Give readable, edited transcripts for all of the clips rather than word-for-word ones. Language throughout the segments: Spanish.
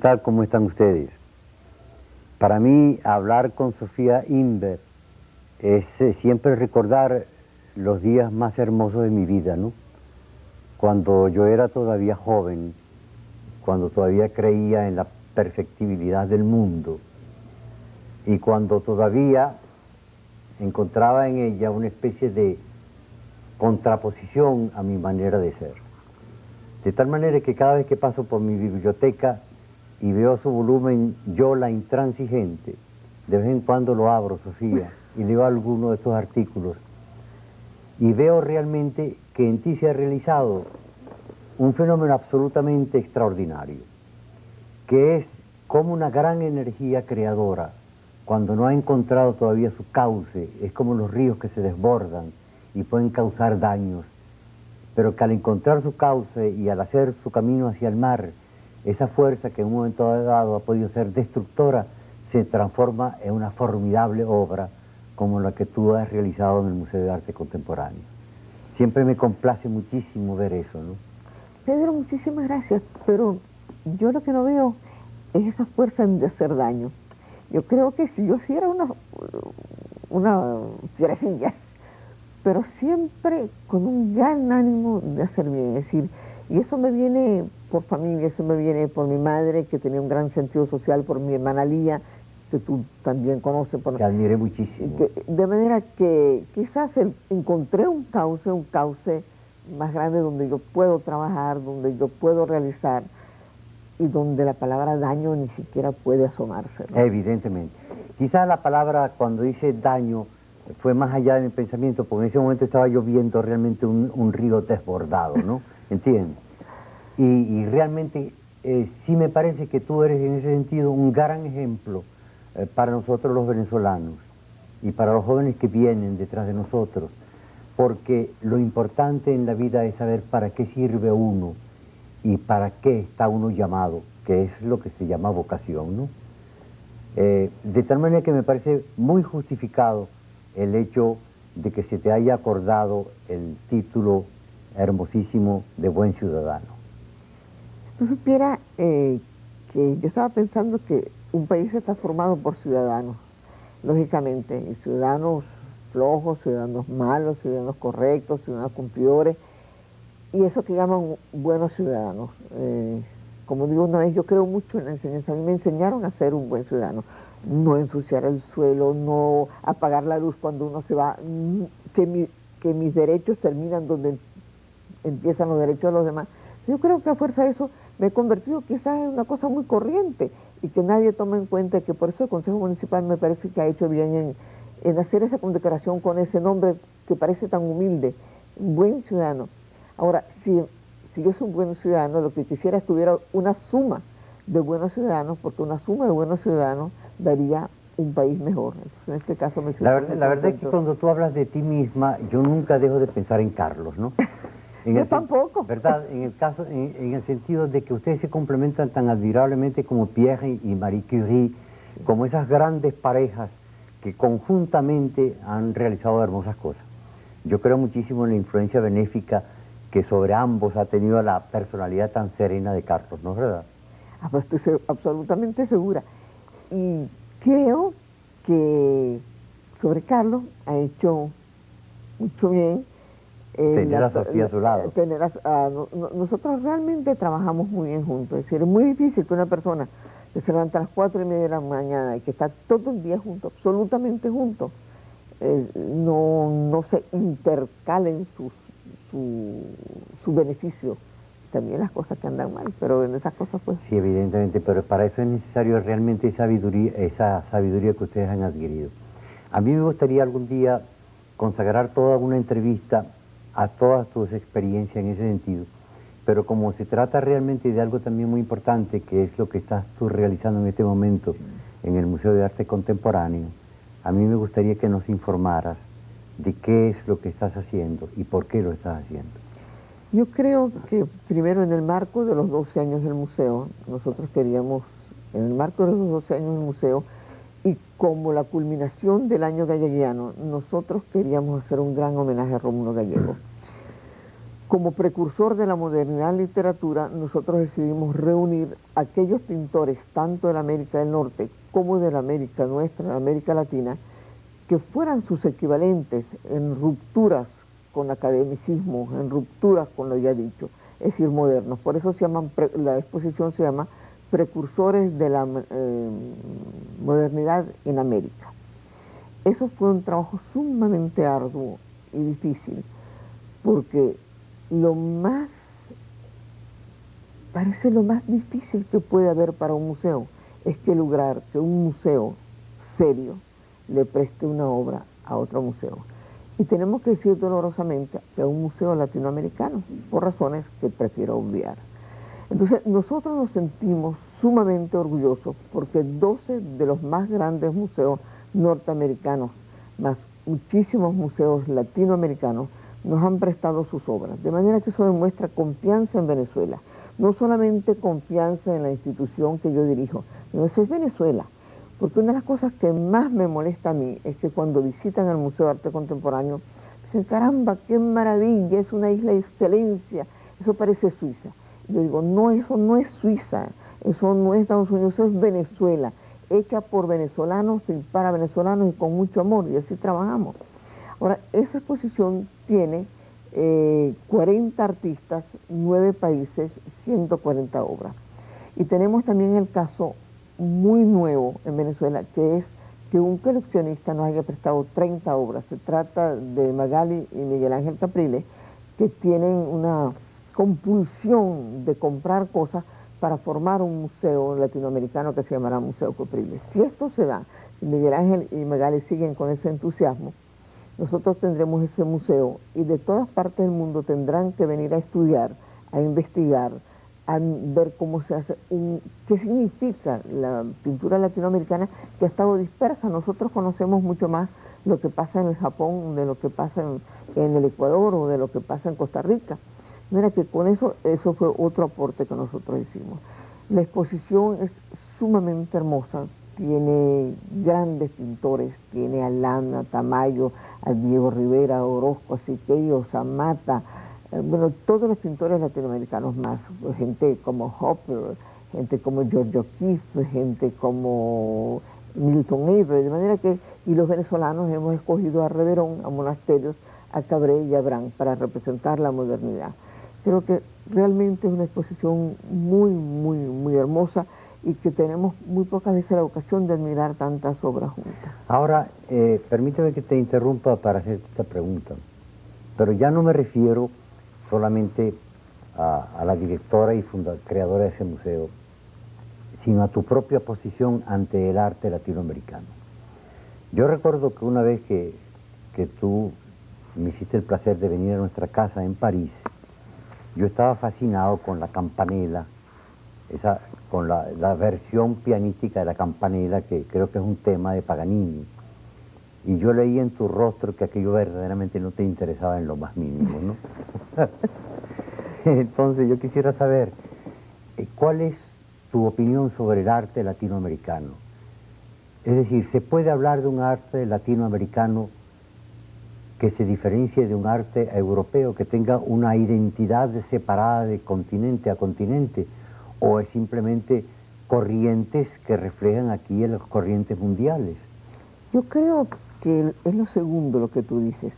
tal? ¿Cómo están ustedes? Para mí, hablar con Sofía Inver es siempre recordar los días más hermosos de mi vida, ¿no? Cuando yo era todavía joven, cuando todavía creía en la perfectibilidad del mundo y cuando todavía encontraba en ella una especie de contraposición a mi manera de ser. De tal manera que cada vez que paso por mi biblioteca y veo su volumen Yo la intransigente, de vez en cuando lo abro, Sofía, y leo alguno de estos artículos y veo realmente que en ti se ha realizado un fenómeno absolutamente extraordinario, que es como una gran energía creadora, cuando no ha encontrado todavía su cauce, es como los ríos que se desbordan y pueden causar daños, pero que al encontrar su cauce y al hacer su camino hacia el mar, esa fuerza que en un momento dado ha podido ser destructora, se transforma en una formidable obra como la que tú has realizado en el Museo de Arte Contemporáneo. Siempre me complace muchísimo ver eso, ¿no? Pedro, muchísimas gracias, pero yo lo que no veo es esa fuerza de hacer daño. Yo creo que si yo hiciera una fierecilla, pero siempre con un gran ánimo de hacer bien, es decir, y eso me viene por familia, eso me viene por mi madre, que tenía un gran sentido social, por mi hermana Lía, que tú también conoces. Que admiré muchísimo. De manera que quizás encontré un cauce más grande donde yo puedo trabajar, donde yo puedo realizar y donde la palabra daño ni siquiera puede asomarse, ¿no? Evidentemente. Quizás la palabra, cuando dice daño, fue más allá de mi pensamiento, porque en ese momento estaba yo viendo realmente un río desbordado, ¿no? ¿Entiendes? Y realmente sí me parece que tú eres en ese sentido un gran ejemplo para nosotros los venezolanos y para los jóvenes que vienen detrás de nosotros, porque lo importante en la vida es saber para qué sirve uno y para qué está uno llamado, que es lo que se llama vocación, ¿no? De tal manera que me parece muy justificado el hecho de que se te haya acordado el título hermosísimo de Buen Ciudadano. Si tú supieras que yo estaba pensando que un país está formado por ciudadanos, lógicamente, y ciudadanos flojos, ciudadanos malos, ciudadanos correctos, ciudadanos cumplidores, y eso que llaman buenos ciudadanos. Como digo una vez, yo creo mucho en la enseñanza. A mí me enseñaron a ser un buen ciudadano. No ensuciar el suelo, no apagar la luz cuando uno se va, que mis derechos terminan donde empiezan los derechos de los demás. Yo creo que a fuerza de eso me he convertido quizás en una cosa muy corriente y que nadie toma en cuenta, que por eso el Consejo Municipal me parece que ha hecho bien en hacer esa condecoración con ese nombre que parece tan humilde, buen ciudadano. Ahora, si yo soy un buen ciudadano, lo que quisiera es que tuviera una suma de buenos ciudadanos, porque una suma de buenos ciudadanos daría un país mejor. Entonces, en este caso me siento La verdad es que cuando tú hablas de ti misma, yo nunca dejo de pensar en Carlos, ¿no? Yo tampoco. ¿Verdad? En el sentido de que ustedes se complementan tan admirablemente como Pierre y Marie Curie, sí, como esas grandes parejas que conjuntamente han realizado hermosas cosas. Yo creo muchísimo en la influencia benéfica que sobre ambos ha tenido la personalidad tan serena de Carlos, ¿no es verdad? Pues estoy absolutamente segura. Y creo que sobre Carlos ha hecho mucho bien. Tener a Sofía a su lado. Nosotros realmente trabajamos muy bien juntos. Es decir, es muy difícil que una persona que se levanta a las 4:30 de la mañana y que está todo el día juntos, absolutamente juntos, no se intercalen su beneficio. También las cosas que andan mal, pero en esas cosas pues... Sí, evidentemente, pero para eso es necesario realmente esa sabiduría que ustedes han adquirido. A mí me gustaría algún día consagrar toda una entrevista a todas tus experiencias en ese sentido, pero como se trata realmente de algo también muy importante, que es lo que estás tú realizando en este momento en el Museo de Arte Contemporáneo, a mí me gustaría que nos informaras de qué es lo que estás haciendo y por qué lo estás haciendo. Yo creo que primero en el marco de los 12 años del museo, nosotros queríamos, en el marco de los 12 años del museo, y como la culminación del año galleguiano, nosotros queríamos hacer un gran homenaje a Rómulo Gallego. como precursor de la modernidad en literatura, nosotros decidimos reunir a aquellos pintores, tanto de la América del Norte como de la América nuestra, la América Latina, que fueran sus equivalentes en rupturas con academicismo, en rupturas con lo ya dicho, es decir, modernos. Por eso la exposición se llama Precursores de la Modernidad en América. Eso fue un trabajo sumamente arduo y difícil, porque parece lo más difícil que puede haber para un museo, es que lograr que un museo serio le preste una obra a otro museo. Y tenemos que decir dolorosamente que a un museo latinoamericano, por razones que prefiero obviar. Entonces, nosotros nos sentimos sumamente orgullosos porque 12 de los más grandes museos norteamericanos, más muchísimos museos latinoamericanos, nos han prestado sus obras. De manera que eso demuestra confianza en Venezuela. No solamente confianza en la institución que yo dirijo, sino eso es Venezuela. Porque una de las cosas que más me molesta a mí es que cuando visitan el Museo de Arte Contemporáneo, dicen, caramba, qué maravilla, es una isla de excelencia, eso parece Suiza. Yo digo, no, eso no es Suiza, eso no es Estados Unidos, eso es Venezuela, hecha por venezolanos y para venezolanos y con mucho amor, y así trabajamos. Ahora, esa exposición tiene 40 artistas, 9 países, 140 obras. Y tenemos también el caso muy nuevo en Venezuela, que es que un coleccionista nos haya prestado 30 obras. Se trata de Magali y Miguel Ángel Capriles, que tienen una compulsión de comprar cosas para formar un museo latinoamericano que se llamará Museo Capriles. Si esto se da, si Miguel Ángel y Magali siguen con ese entusiasmo, nosotros tendremos ese museo y de todas partes del mundo tendrán que venir a estudiar, a investigar, a ver cómo se hace, qué significa la pintura latinoamericana que ha estado dispersa. Nosotros conocemos mucho más lo que pasa en el Japón, de lo que pasa en el Ecuador o de lo que pasa en Costa Rica. Mira que con eso fue otro aporte que nosotros hicimos. La exposición es sumamente hermosa, tiene grandes pintores, tiene a Lana, Tamayo, a Diego Rivera, a Orozco, a Siqueiro, Samata, bueno, todos los pintores latinoamericanos más, gente como Hopper, gente como George O'Keeffe, gente como Milton Avery, de manera que, y los venezolanos hemos escogido a Reverón, a Monasterios, a Cabré y a Brand para representar la modernidad. Creo que realmente es una exposición muy, muy, muy hermosa y que tenemos muy pocas veces la ocasión de admirar tantas obras juntas. Ahora, permíteme que te interrumpa para hacerte esta pregunta, pero ya no me refiero solamente a la directora y creadora de ese museo, sino a tu propia posición ante el arte latinoamericano. Yo recuerdo que una vez que tú me hiciste el placer de venir a nuestra casa en París, yo estaba fascinado con la campanela, con la versión pianística de la campanela, que creo que es un tema de Paganini. Y yo leí en tu rostro que aquello verdaderamente no te interesaba en lo más mínimo, ¿no? Entonces yo quisiera saber, ¿cuál es tu opinión sobre el arte latinoamericano? Es decir, ¿se puede hablar de un arte latinoamericano que se diferencie de un arte europeo, que tenga una identidad separada de continente a continente, o es simplemente corrientes que reflejan aquí en las corrientes mundiales? Yo creo que es lo segundo lo que tú dices.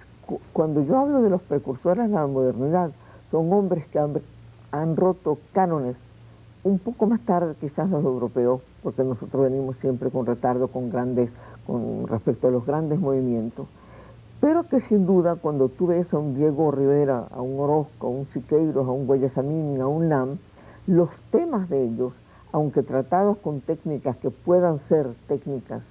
Cuando yo hablo de los precursores de la modernidad, son hombres que han roto cánones un poco más tarde quizás los europeos, porque nosotros venimos siempre con retardo con respecto a los grandes movimientos, pero que sin duda cuando tú ves a un Diego Rivera, a un Orozco, a un Siqueiros, a un Guayasamín, a un Lam, los temas de ellos, aunque tratados con técnicas que puedan ser técnicas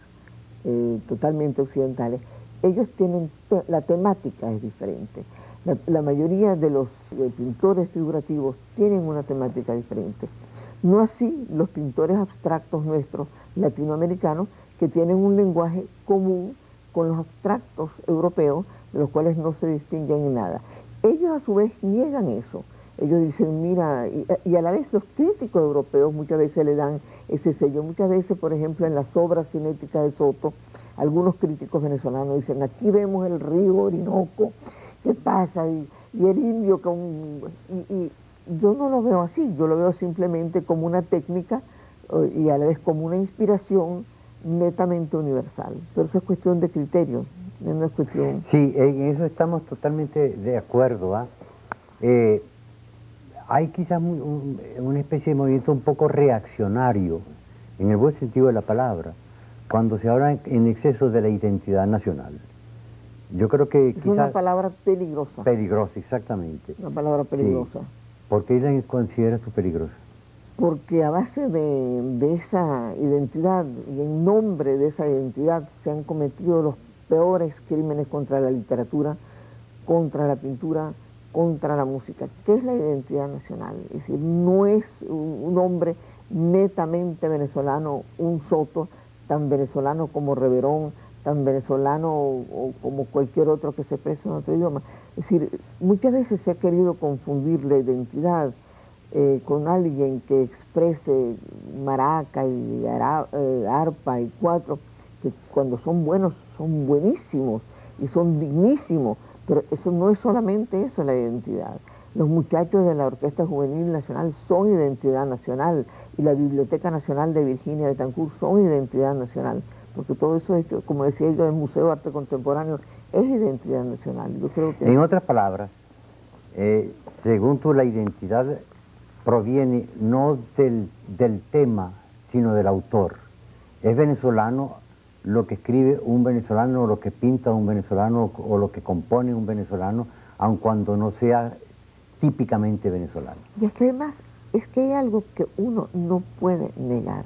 totalmente occidentales, ellos tienen, la temática es diferente. La mayoría de los pintores figurativos tienen una temática diferente. No así los pintores abstractos nuestros, latinoamericanos, que tienen un lenguaje común con los abstractos europeos, de los cuales no se distinguen en nada. Ellos a su vez niegan eso. Ellos dicen, mira, y a la vez los críticos europeos muchas veces le dan ese sello. Muchas veces, por ejemplo, en las obras cinéticas de Soto, algunos críticos venezolanos dicen, aquí vemos el río Orinoco, ¿qué pasa? Y y el indio y yo no lo veo así, yo lo veo simplemente como una técnica y a la vez como una inspiración netamente universal. Pero eso es cuestión de criterio, no es cuestión... Sí, en eso estamos totalmente de acuerdo, ¿ah? Hay quizás una especie de movimiento un poco reaccionario, en el buen sentido de la palabra, cuando se habla en exceso de la identidad nacional. Yo creo que es una palabra peligrosa. Peligrosa, exactamente. Una palabra peligrosa. Sí. ¿Por qué la consideras tú peligrosa? Porque a base de esa identidad y en nombre de esa identidad se han cometido los peores crímenes contra la literatura, contra la pintura, contra la música. ¿Qué es la identidad nacional? Es decir, no es un hombre netamente venezolano, un Soto, tan venezolano como Reverón, tan venezolano o como cualquier otro que se expresa en otro idioma. Es decir, muchas veces se ha querido confundir la identidad con alguien que exprese maraca y arpa y cuatro, que cuando son buenos son buenísimos y son dignísimos, pero eso no es solamente eso, la identidad. Los muchachos de la Orquesta Juvenil Nacional son identidad nacional y la Biblioteca Nacional de Virginia Betancourt son identidad nacional, porque todo eso, como decía yo, el Museo de Arte Contemporáneo es identidad nacional. Yo creo que... En otras palabras, según tú, la identidad proviene no del tema, sino del autor. Es venezolano lo que escribe un venezolano, o lo que pinta un venezolano, o lo que compone un venezolano, aun cuando no sea típicamente venezolano. Y es que además, es que hay algo que uno no puede negar,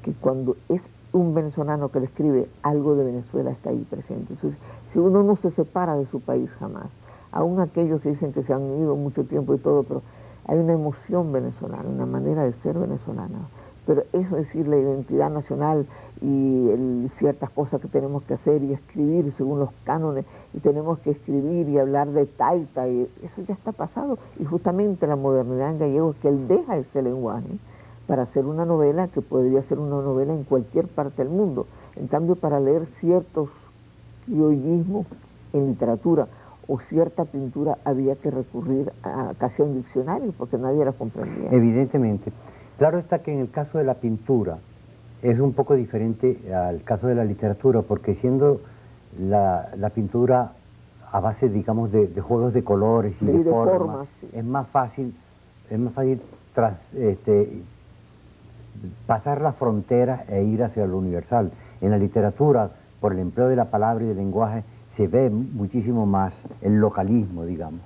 que cuando es un venezolano que le escribe, algo de Venezuela está ahí presente. Entonces, si uno no se separa de su país jamás, aún aquellos que dicen que se han ido mucho tiempo y todo, pero hay una emoción venezolana, una manera de ser venezolana. Pero eso es decir, la identidad nacional y ciertas cosas que tenemos que hacer y escribir según los cánones, y tenemos que escribir y hablar de taita, y eso ya está pasado. Y justamente la modernidad en gallego es que él deja ese lenguaje para hacer una novela que podría ser una novela en cualquier parte del mundo. En cambio, para leer ciertos criollismos en literatura o cierta pintura había que recurrir a casi a un diccionario porque nadie la comprendía. Evidentemente. Claro está que en el caso de la pintura es un poco diferente al caso de la literatura, porque siendo la pintura a base, digamos, de juegos de colores y de formas, sí. es más fácil pasar las fronteras e ir hacia lo universal. En la literatura, por el empleo de la palabra y del lenguaje, se ve muchísimo más el localismo, digamos.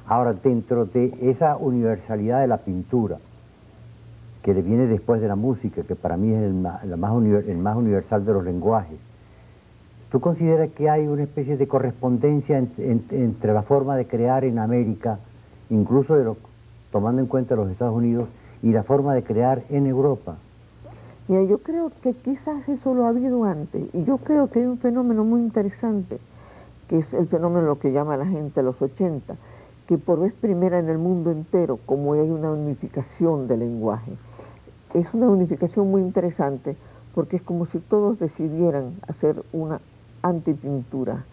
Ahora, dentro de esa universalidad de la pintura, que le viene después de la música, que para mí es el más universal de los lenguajes, ¿tú consideras que hay una especie de correspondencia entre la forma de crear en América, incluso tomando en cuenta los Estados Unidos, y la forma de crear en Europa? Mira, yo creo que quizás eso lo ha habido antes, y yo creo que hay un fenómeno muy interesante, que es el fenómeno lo que llama la gente los 80, que por vez primera en el mundo entero, como hay una unificación del lenguaje, es una unificación muy interesante, porque es como si todos decidieran hacer una antipintura,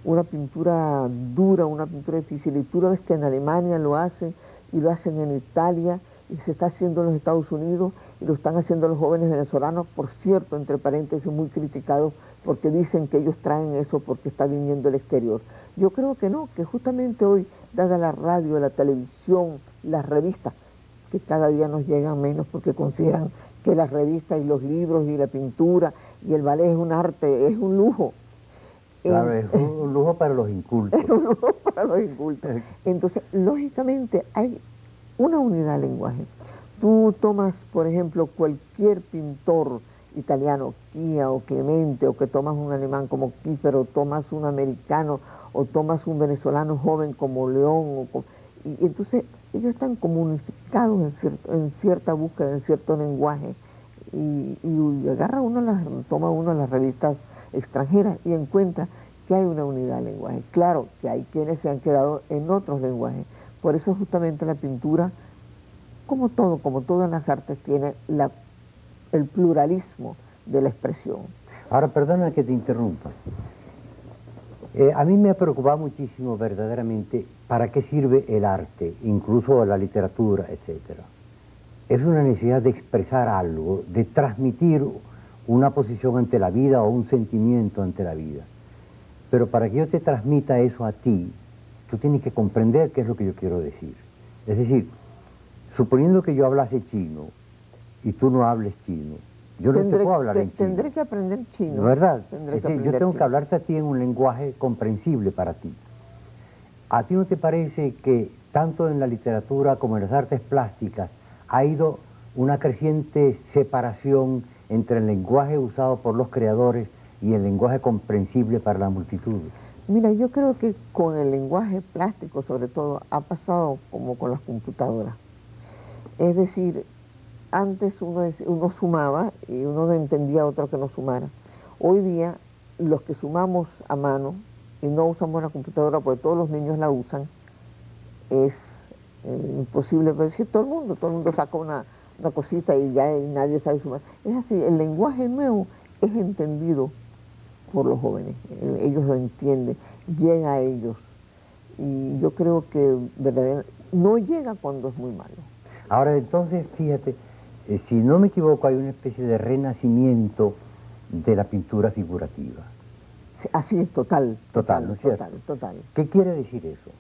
una pintura dura, una pintura difícil, y tú lo ves que en Alemania lo hacen, y lo hacen en Italia, y se está haciendo en los Estados Unidos, y lo están haciendo los jóvenes venezolanos, por cierto, entre paréntesis, muy criticados, porque dicen que ellos traen eso porque está viniendo del exterior. Yo creo que no, que justamente hoy, dada la radio, la televisión, las revistas, que cada día nos llegan menos porque consideran que las revistas y los libros y la pintura y el ballet es un arte, es un lujo. Claro, es un lujo para los incultos. Es un lujo para los incultos. Entonces, lógicamente, hay una unidad de lenguaje. Tú tomas, por ejemplo, cualquier pintor italiano, Kia o Clemente, o que tomas un alemán como Kiefer, o tomas un americano, o tomas un venezolano joven como León, y entonces ellos están como unificados en cierta búsqueda, en cierto lenguaje, y toma uno las revistas extranjeras y encuentra que hay una unidad de lenguaje. Claro que hay quienes se han quedado en otros lenguajes, por eso justamente la pintura, como todas las artes, tiene el pluralismo de la expresión. Ahora, perdona que te interrumpa. A mí me ha preocupado muchísimo verdaderamente para qué sirve el arte, incluso la literatura, etcétera. Es una necesidad de expresar algo, de transmitir una posición ante la vida o un sentimiento ante la vida. Pero para que yo te transmita eso a ti, tú tienes que comprender qué es lo que yo quiero decir. Es decir, suponiendo que yo hablase chino y tú no hables chino, yo no te puedo hablar en chino. Tendré que aprender chino. ¿Verdad? Tendré Es que decir, yo aprender tengo chino. que hablarte a ti en un lenguaje comprensible para ti. ¿A ti no te parece que tanto en la literatura como en las artes plásticas ha ido una creciente separación entre el lenguaje usado por los creadores y el lenguaje comprensible para la multitud? Mira, yo creo que con el lenguaje plástico, sobre todo, ha pasado como con las computadoras. Es decir, antes uno sumaba y uno no entendía a otro que no sumara. Hoy día, los que sumamos a mano y no usamos la computadora porque todos los niños la usan, es imposible, pero es que todo el mundo saca una cosita y ya nadie sabe sumar. Es así, el lenguaje nuevo es entendido por los jóvenes, ellos lo entienden, llega a ellos. Y yo creo que verdaderamente no llega cuando es muy malo. Ahora entonces, fíjate, si no me equivoco, hay una especie de renacimiento de la pintura figurativa. Sí, así es, total, ¿No es cierto? total. ¿Qué quiere decir eso?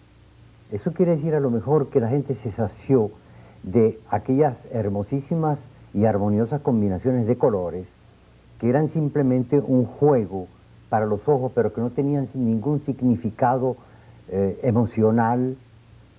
Eso quiere decir a lo mejor que la gente se sació de aquellas hermosísimas y armoniosas combinaciones de colores que eran simplemente un juego para los ojos, pero que no tenían ningún significado emocional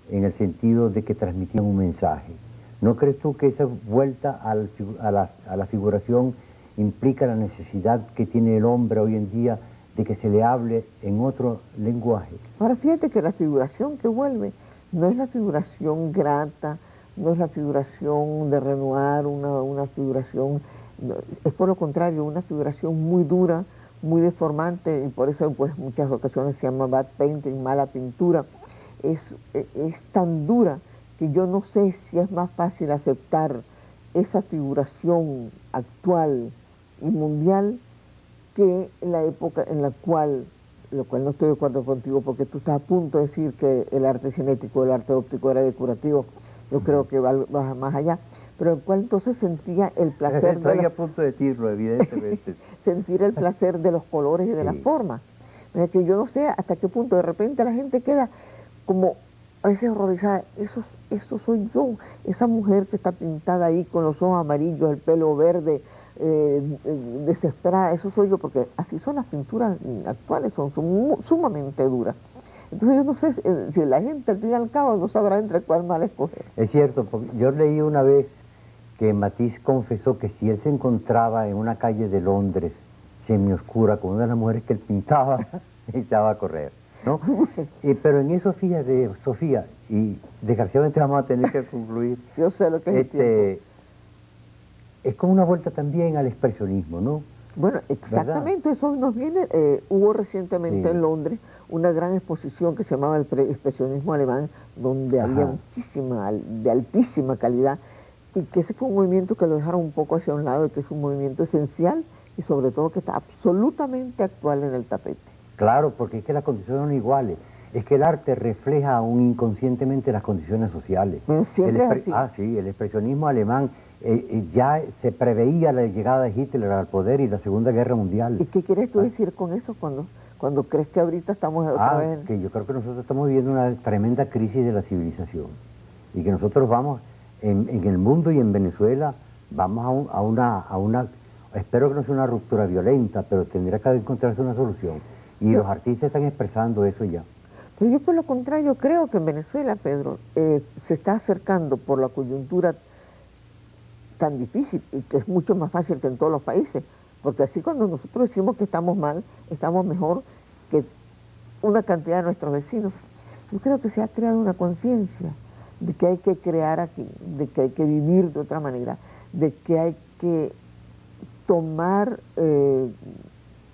en el sentido de que transmitían un mensaje. ¿No crees tú que esa vuelta a la figuración implica la necesidad que tiene el hombre hoy en día de que se le hable en otro lenguaje? Ahora fíjate que la figuración que vuelve no es la figuración grata, no es la figuración de Renoir, una figuración, no, es por lo contrario, una figuración muy dura, muy deformante, y por eso pues muchas ocasiones se llama bad painting, mala pintura. Es tan dura que yo no sé si es más fácil aceptar esa figuración actual y mundial que la época en la cual, lo cual no estoy de acuerdo contigo porque tú estás a punto de decir que el arte cinético, el arte óptico era decorativo, yo creo que va más allá, pero el cual entonces sentía el placer Estoy a punto de decirlo, evidentemente. sentir el placer de los colores y de las formas. Es que yo no sé hasta qué punto de repente la gente queda como a veces horrorizada, eso soy yo, esa mujer que está pintada ahí con los ojos amarillos, el pelo verde, desesperada, eso soy yo, porque así son las pinturas actuales, son sumamente duras. Entonces yo no sé si la gente al fin y al cabo no sabrá entre cuál mal escoger. Es cierto, porque yo leí una vez que Matisse confesó que si él se encontraba en una calle de Londres semioscura con una de las mujeres que él pintaba, echaba a correr, ¿no? Pero en eso, fíjate, Sofía, y desgraciadamente vamos a tener que concluir. Yo sé lo que es el tiempo. Es como una vuelta también al expresionismo, ¿no? Bueno, exactamente, ¿verdad? eso nos viene, hubo recientemente en Londres una gran exposición que se llamaba el expresionismo alemán, donde había de altísima calidad, y que ese fue un movimiento que lo dejaron un poco hacia un lado, y que es un movimiento esencial, y sobre todo que está absolutamente actual en el tapete. Claro, porque es que las condiciones son iguales. Es que el arte refleja aún inconscientemente las condiciones sociales. Bueno, siempre es así. Ah, sí, el expresionismo alemán ya se preveía la llegada de Hitler al poder y la Segunda Guerra Mundial. ¿Y qué quieres tú decir con eso cuando crees que ahorita estamos otra vez? Que yo creo que nosotros estamos viviendo una tremenda crisis de la civilización y que nosotros vamos, en el mundo y en Venezuela, vamos a una, espero que no sea una ruptura violenta, pero tendrá que encontrarse una solución. Y los artistas están expresando eso ya. Pero yo por lo contrario creo que en Venezuela, Pedro, se está acercando por la coyuntura tan difícil y que es mucho más fácil que en todos los países, porque así cuando nosotros decimos que estamos mal, estamos mejor que una cantidad de nuestros vecinos. Yo creo que se ha creado una conciencia de que hay que crear aquí, de que hay que vivir de otra manera, de que hay que tomar,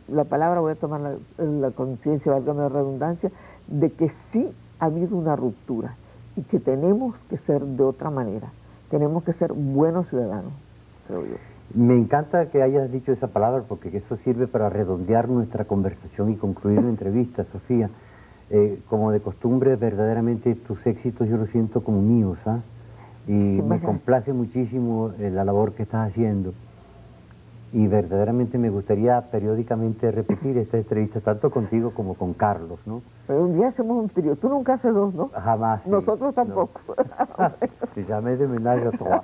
la palabra voy a tomar la conciencia, válgame la redundancia, de que sí ha habido una ruptura y que tenemos que ser de otra manera. Tenemos que ser buenos ciudadanos, creo yo. Me encanta que hayas dicho esa palabra porque eso sirve para redondear nuestra conversación y concluir la entrevista, Sofía. Como de costumbre, verdaderamente tus éxitos yo los siento como míos, ¿ah? Y Muchísimas me gracias. complace muchísimo la labor que estás haciendo. Y verdaderamente me gustaría periódicamente repetir esta entrevista, tanto contigo como con Carlos, ¿no? Pero un día hacemos un trío. Tú nunca haces dos, ¿no? Jamás. Sí, Nosotros tampoco. no. Jamais de ménage à trois.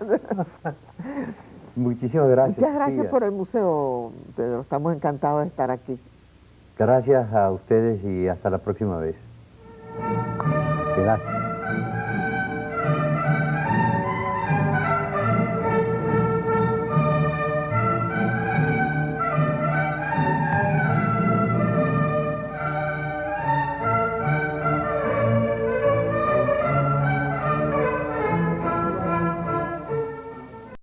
Muchísimas gracias, Muchas gracias Sofía. por el museo, Pedro. Estamos encantados de estar aquí. Gracias a ustedes y hasta la próxima vez. Gracias.